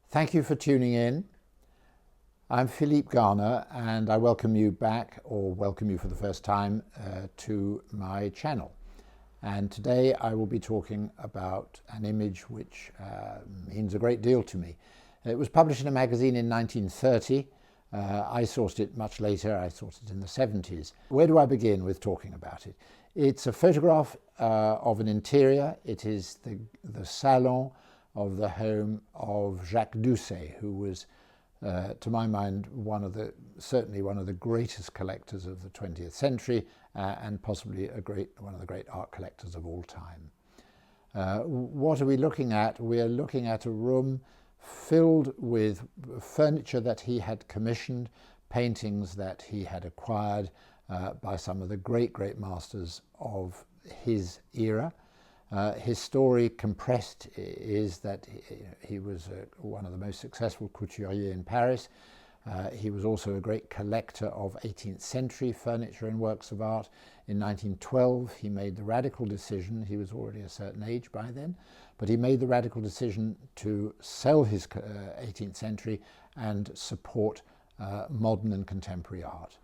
Thank you for tuning in. I'm Philippe Garner and I welcome you back, or welcome you for the first time, to my channel. And today I will be talking about an image which means a great deal to me. It was published in a magazine in 1930. I sourced it much later. I sourced it in the 70s. Where do I begin with talking about it? It's a photograph of an interior. It is the salon of the home of Jacques Doucet, who was, to my mind, certainly one of the greatest collectors of the 20th century, and possibly one of the great art collectors of all time. What are we looking at? We are looking at a room filled with furniture that he had commissioned, paintings that he had acquired by some of the great masters of his era. His story compressed is that he was one of the most successful couturiers in Paris. He was also a great collector of 18th century furniture and works of art. In 1912 he made the radical decision, he was already a certain age by then, but he made the radical decision to sell his 18th century and support modern and contemporary art.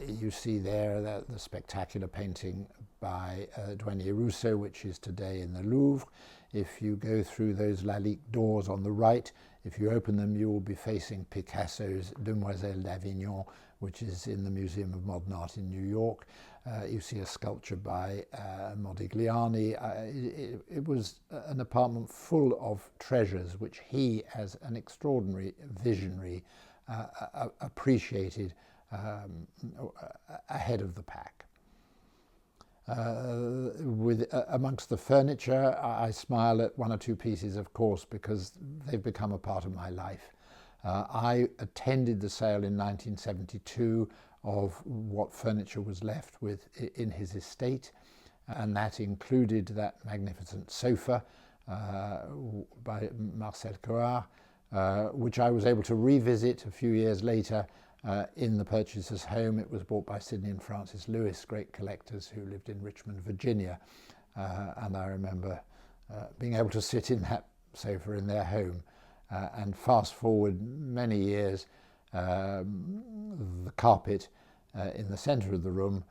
You see there the spectacular painting by Douanier Rousseau, which is today in the Louvre. If you go through those Lalique doors on the right, if you open them, you will be facing Picasso's Demoiselle d'Avignon, which is in the Museum of Modern Art in New York. You see a sculpture by Modigliani. It was an apartment full of treasures which he, as an extraordinary visionary, appreciated ahead of the pack. Amongst the furniture, I smile at one or two pieces, of course, because they've become a part of my life. I attended the sale in 1972 of what furniture was left with in his estate, and that included that magnificent sofa by Marcel Coard, which I was able to revisit a few years later in the purchaser's home. It was bought by Sidney and Francis Lewis, great collectors who lived in Richmond, Virginia, and I remember being able to sit in that sofa in their home. And fast forward many years, the carpet in the centre of the room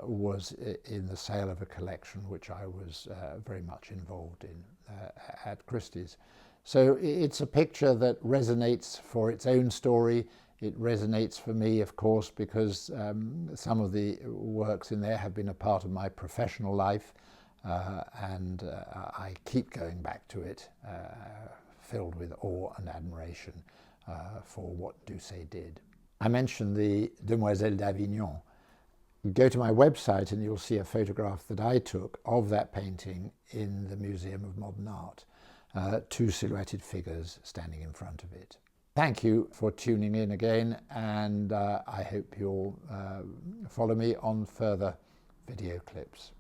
was in the sale of a collection which I was very much involved in at Christie's. So it's a picture that resonates for its own story. It resonates for me, of course, because some of the works in there have been a part of my professional life, and I keep going back to it, filled with awe and admiration for what Doucet did. I mentioned the Demoiselle d'Avignon. Go to my website and you'll see a photograph that I took of that painting in the Museum of Modern Art, two silhouetted figures standing in front of it. Thank you for tuning in again, and I hope you'll follow me on further video clips.